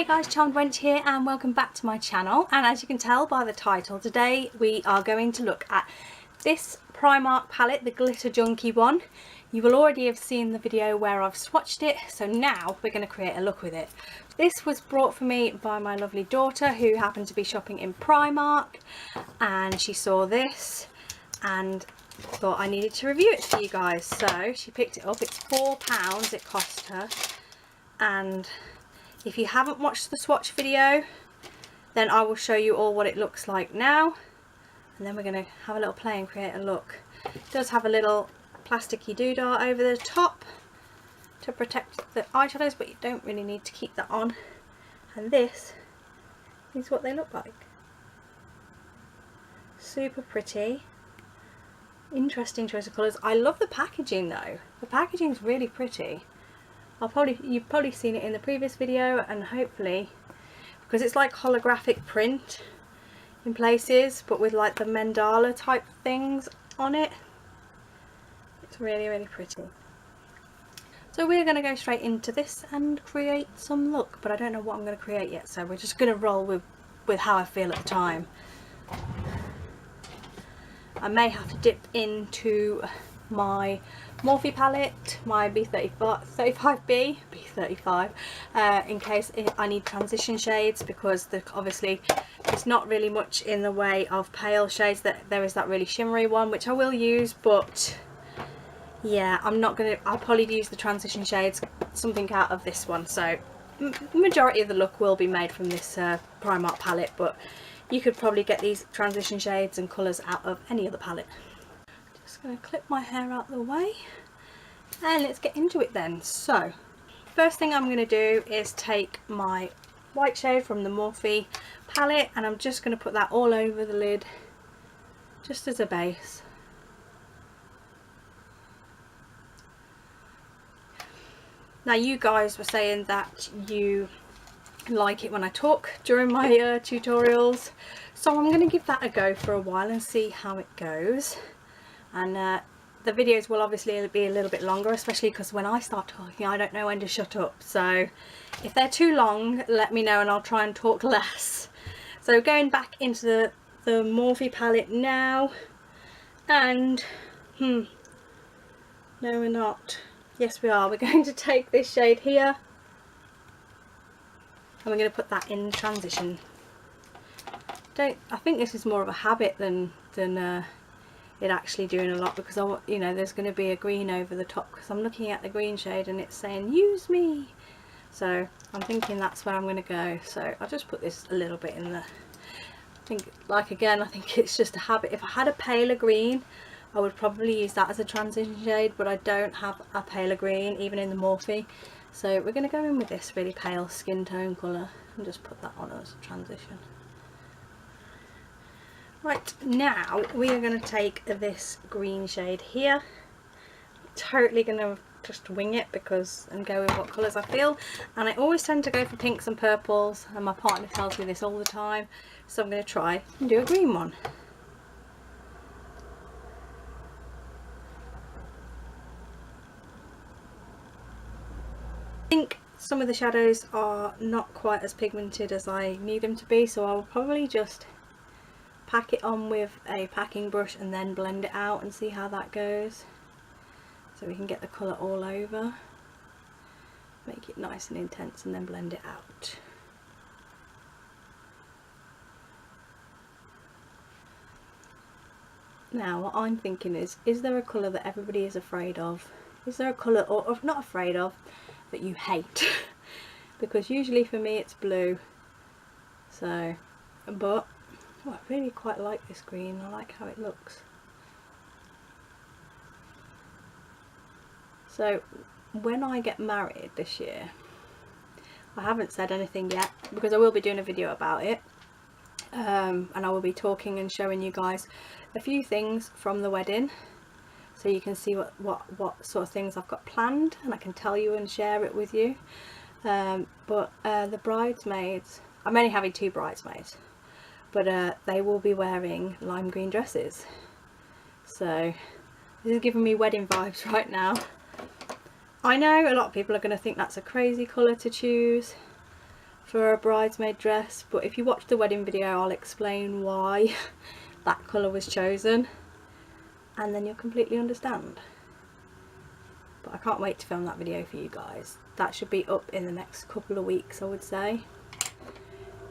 Hey guys, charmedwench here and welcome back to my channel. And as you can tell by the title, today we are going to look at this Primark palette, the Glitter Junkie one. You will already have seen the video where I've swatched it, so now we're going to create a look with it. This was brought for me by my lovely daughter who happened to be shopping in Primark, and she saw this and thought I needed to review it for you guys. So she picked it up. It's £4 it cost her, and if you haven't watched the swatch video, then I will show you all what it looks like now, and then we're going to have a little play and create a look. It does have a little plasticky doodah over the top to protect the eyeshadows, but you don't really need to keep that on. And this is what they look like. Super pretty. Interesting choice of colours. I love the packaging though. The packaging is really pretty. You've probably seen it in the previous video, and hopefully, because it's like holographic print in places, but with like the mandala type things on it. It's really, really pretty. So we're going to go straight into this and create some look, but I don't know what I'm going to create yet, so we're just going to roll with how I feel at the time. I may have to dip into my Morphe palette, my B35, in case I need transition shades, because obviously there's not really much in the way of pale shades. That there is that really shimmery one which I will use, but yeah, I'll probably use the transition shades, something out of this one. So majority of the look will be made from this Primark palette, but you could probably get these transition shades and colours out of any other palette. Just going to clip my hair out the way and let's get into it then. So first thing I'm going to do is take my white shade from the Morphe palette, and I'm just going to put that all over the lid just as a base. Now you guys were saying that you like it when I talk during my tutorials, so I'm going to give that a go for a while and see how it goes. And the videos will obviously be a little bit longer, especially because when I start talking I don't know when to shut up. So if they're too long, let me know and I'll try and talk less. So going back into the Morphe palette now, and no we're not, yes we are, we're going to take this shade here and we're going to put that in transition. I think this is more of a habit than it actually doing a lot, because you know, there's going to be a green over the top, because I'm looking at the green shade and it's saying use me, so I'm thinking that's where I'm going to go. So I'll just put this a little bit in there. I think it's just a habit. If I had a paler green I would probably use that as a transition shade, but I don't have a paler green even in the Morphe, so we're going to go in with this really pale skin tone colour and just put that on as a transition. Right, now we are going to take this green shade here. Totally going to just wing it and go with what colours I feel, and I always tend to go for pinks and purples, and my partner tells me this all the time, so I'm going to try and do a green one. I think some of the shadows are not quite as pigmented as I need them to be, so I'll probably just pack it on with a packing brush and then blend it out and see how that goes, so we can get the colour all over, make it nice and intense, and then blend it out. Now what I'm thinking is there a colour that everybody is afraid of? Is there a colour, or not afraid of, that you hate? Because usually for me it's blue. So, but I really quite like this green. I like how it looks. So when I get married this year, I haven't said anything yet because I will be doing a video about it, and I will be talking and showing you guys a few things from the wedding, so you can see what sort of things I've got planned, and I can tell you and share it with you. But the bridesmaids, I'm only having 2 bridesmaids, but they will be wearing lime green dresses, so this is giving me wedding vibes right now. I know a lot of people are going to think that's a crazy colour to choose. for a bridesmaid dress, but if you watch the wedding video I'll explain why that colour was chosen, and then you'll completely understand. But I can't wait to film that video for you guys. That should be up in the next couple of weeks, I would say.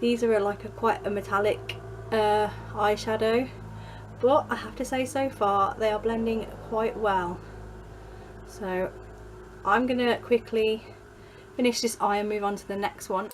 These are like quite a metallic eyeshadow, but I have to say so far they are blending quite well. So I'm gonna quickly finish this eye and move on to the next one.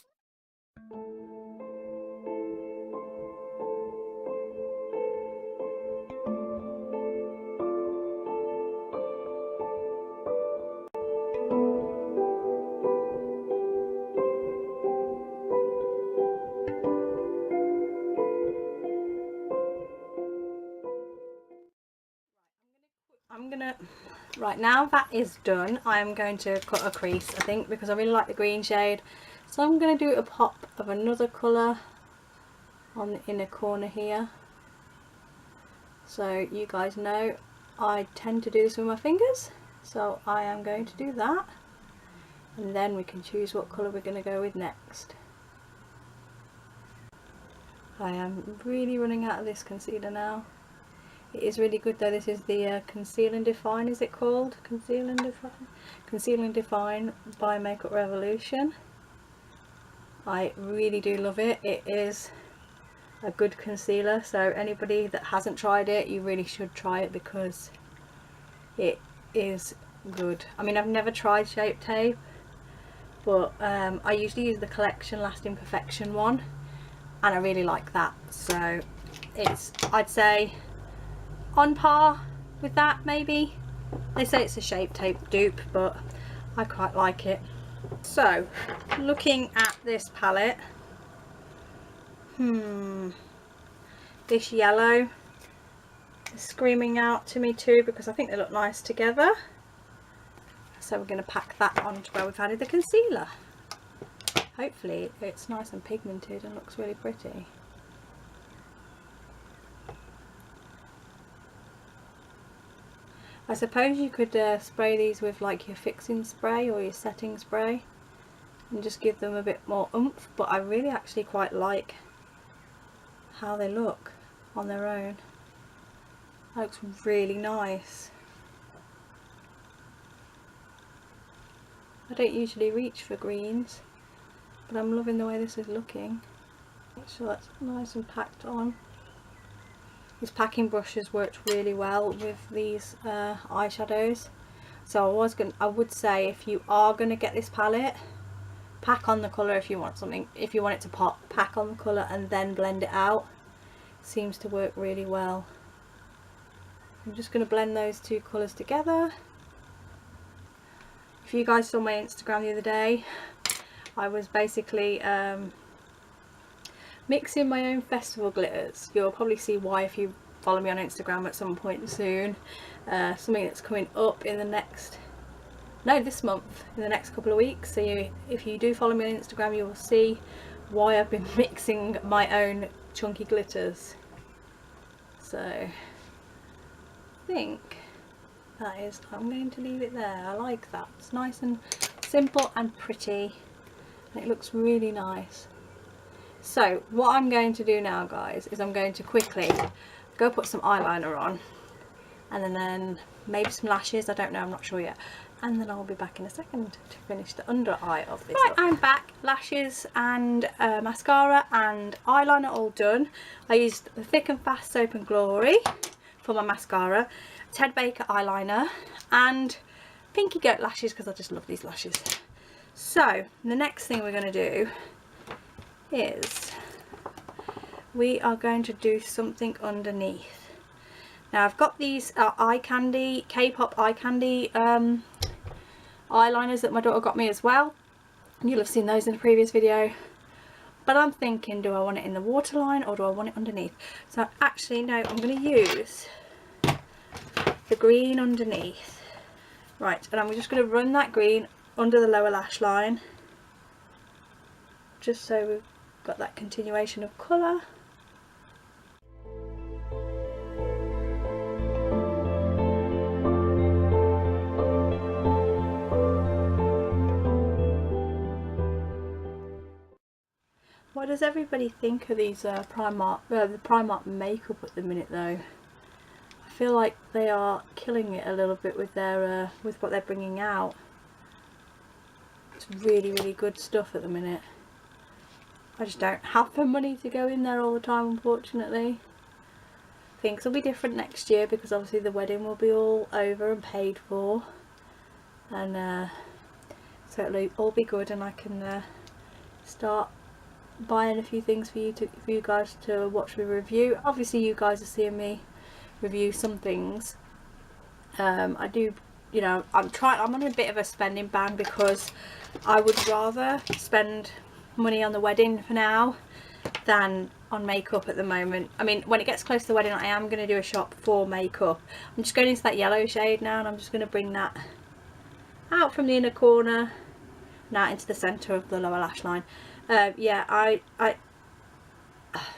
Right, now that is done, I'm going to cut a crease, I think, because I really like the green shade. So I'm going to do a pop of another colour on the inner corner here. So you guys know I tend to do this with my fingers, so I am going to do that, and then we can choose what colour we're going to go with next. I am really running out of this concealer now. It is really good though. This is the Conceal and Define, is it called? Conceal and Define? Conceal and Define by Makeup Revolution. I really do love it. It is a good concealer, so anybody that hasn't tried it, you really should try it because it is good. I mean, I've never tried Shape Tape, but I usually use the Collection Lasting Perfection one, and I really like that. So it's, I'd say, on par with that maybe. They say it's a Shape Tape dupe, but I quite like it. So looking at this palette, this yellow is screaming out to me too, because I think they look nice together. So we're going to pack that on to where we've added the concealer. Hopefully it's nice and pigmented and looks really pretty. I suppose you could spray these with like your fixing spray or your setting spray and just give them a bit more oomph, but I really actually quite like how they look on their own. That looks really nice. I don't usually reach for greens, but I'm loving the way this is looking. Make sure that's nice and packed on. This packing brush has worked really well with these eyeshadows. So I would say if you are going to get this palette, pack on the colour if you want something. If you want it to pop, pack on the colour and then blend it out. Seems to work really well. I'm just going to blend those two colours together. If you guys saw my Instagram the other day, I was basically mixing my own festival glitters. You'll probably see why if you follow me on Instagram at some point soon. Something that's coming up in the next, this month, in the next couple of weeks. So if you do follow me on Instagram, you will see why I've been mixing my own chunky glitters. So I think that is, I'm going to leave it there. I like that. It's nice and simple and pretty, and it looks really nice. So what I'm going to do now, guys, is I'm going to quickly go put some eyeliner on, and then maybe some lashes, I don't know, I'm not sure yet, and then I'll be back in a second to finish the under eye of this look. I'm back. Lashes and mascara and eyeliner all done. I used the Thick and Fast Soap and Glory for my mascara, Ted Baker eyeliner, and Pinky Goat lashes because I just love these lashes. So the next thing we're going to do is we are going to do something underneath. Now I've got these eye candy, K-pop eye candy eyeliners that my daughter got me as well, and you'll have seen those in the previous video, but I'm thinking, do I want it in the waterline or do I want it underneath? So actually no, I'm going to use the green underneath. Right, and I'm just going to run that green under the lower lash line, just so we've got that continuation of colour. What does everybody think of these the Primark makeup at the minute though? I feel like they are killing it a little bit with their with what they're bringing out. It's really, really good stuff at the minute. I just don't have the money to go in there all the time, unfortunately. Things will be different next year because obviously the wedding will be all over and paid for, and so it'll all be good, and I can start buying a few things for you guys to watch me review. Obviously you guys are seeing me review some things. I do, you know, I'm on a bit of a spending ban because I would rather spend money on the wedding for now than on makeup at the moment. I mean, when it gets close to the wedding, I am going to do a shop for makeup. I'm just going into that yellow shade now, and I'm just going to bring that out from the inner corner now into the centre of the lower lash line. Yeah, I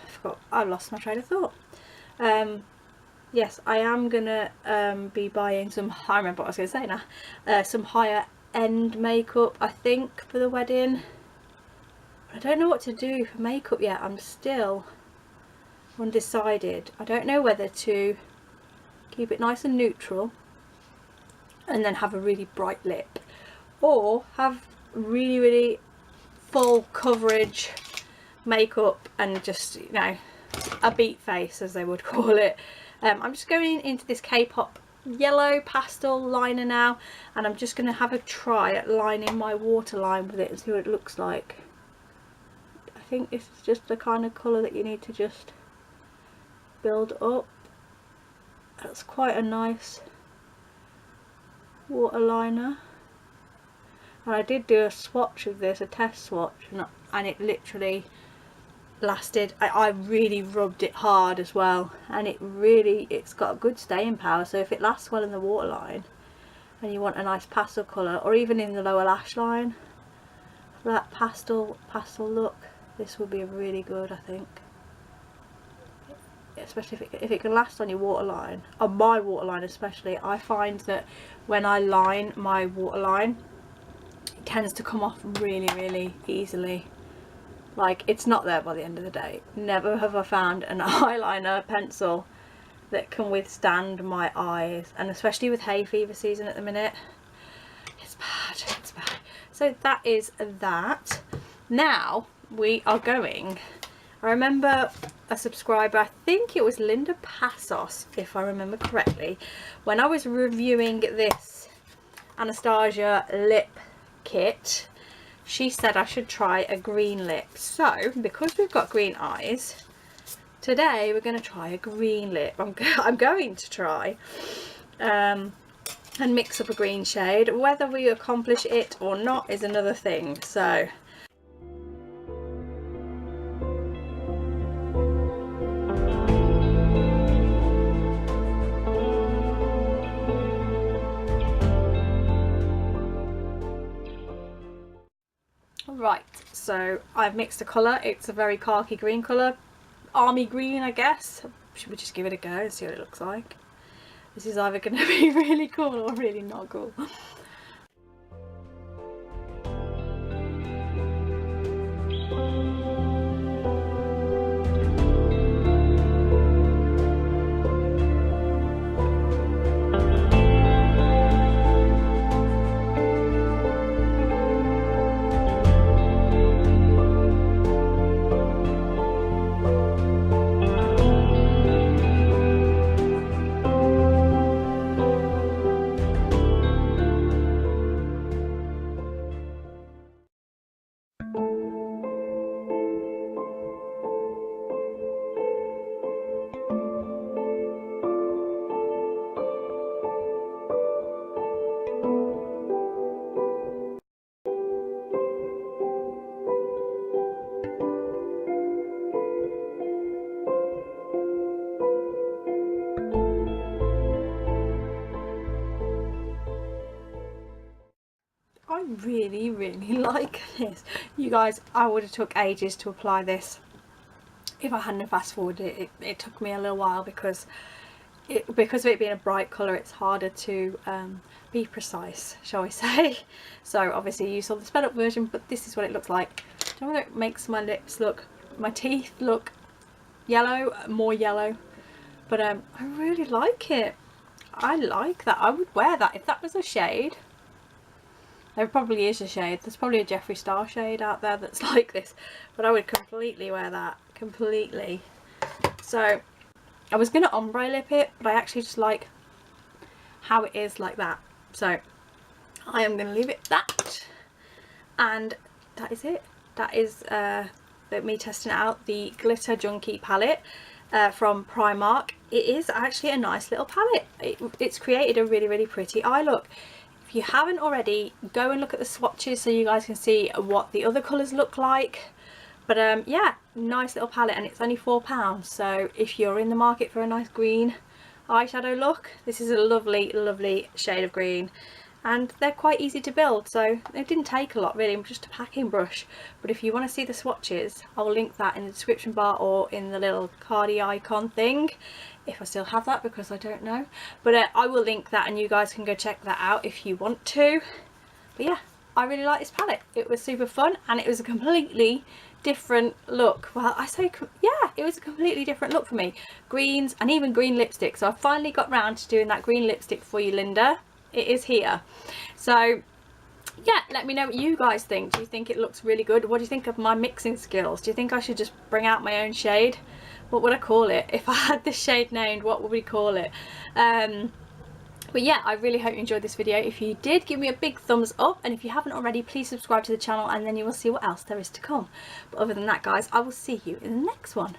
forgot, I lost my train of thought. Yes, I am gonna be buying some, I remember what I was going to say now, some higher end makeup I think for the wedding. I don't know what to do for makeup yet. I'm still undecided. I don't know whether to keep it nice and neutral and then have a really bright lip, or have really, really full coverage makeup and just, you know, a beat face as they would call it. I'm just going into this K-pop yellow pastel liner now, and I'm just going to have a try at lining my waterline with it and see what it looks like. I think this is just the kind of colour that you need to just build up. That's quite a nice waterliner. And I did do a swatch of this, a test swatch, and it literally lasted. I really rubbed it hard as well, and it's got a good staying power. So if it lasts well in the waterline and you want a nice pastel colour, or even in the lower lash line for that pastel look, this will be really good, I think. Especially if it can last on your waterline, on my waterline especially. I find that when I line my waterline, it tends to come off really, really easily. Like, it's not there by the end of the day. Never have I found an eyeliner pencil that can withstand my eyes, and especially with hay fever season at the minute, it's bad, it's bad. So that is that. Now we are going, I remember a subscriber, I think it was Linda Passos if I remember correctly, when I was reviewing this Anastasia lip kit, she said I should try a green lip. So because we've got green eyes, today we're going to try a green lip. I'm going to try and mix up a green shade. Whether we accomplish it or not is another thing. So right, so I've mixed a colour. It's a very khaki green colour, army green I guess. Should we just give it a go and see what it looks like? This is either going to be really cool or really not cool. I really, really like this. You guys, I would have took ages to apply this if I hadn't fast forwarded. It took me a little while because of it being a bright colour, it's harder to be precise, shall we say. So obviously you saw the sped up version, but this is what it looks like. I don't know whether it makes my lips look my teeth look yellow, more yellow, but I really like it. I like that. I would wear that if that was a shade. There probably is a shade. There's probably a Jeffree Star shade out there that's like this, but I would completely wear that, completely. So I was going to ombre lip it, but I actually just like how it is like that. So I am going to leave it that, and that is it. That is me testing out the Glitter Junkie palette from Primark. It is actually a nice little palette. It's created a really pretty eye look. If you haven't already, go and look at the swatches so you guys can see what the other colours look like. But yeah, nice little palette, and it's only £4. So if you're in the market for a nice green eyeshadow look, this is a lovely shade of green. And they're quite easy to build, so it didn't take a lot really, just a packing brush. But if you want to see the swatches, I'll link that in the description bar or in the little cardy icon thing, if I still have that, because I don't know. But I will link that, and you guys can go check that out if you want to. But yeah, I really like this palette. It was super fun, and it was a completely different look. Well, I say, yeah, it was a completely different look for me. Greens, and even green lipstick. So I finally got round to doing that green lipstick for you, Linda. It is here. So yeah, let me know what you guys think. Do you think it looks really good? What do you think of my mixing skills? Do you think I should just bring out my own shade? What would I call it? If I had this shade named, what would we call it? But yeah, I really hope you enjoyed this video. If you did, give me a big thumbs up, and if you haven't already, please subscribe to the channel, and then you will see what else there is to come. But other than that, guys, I will see you in the next one.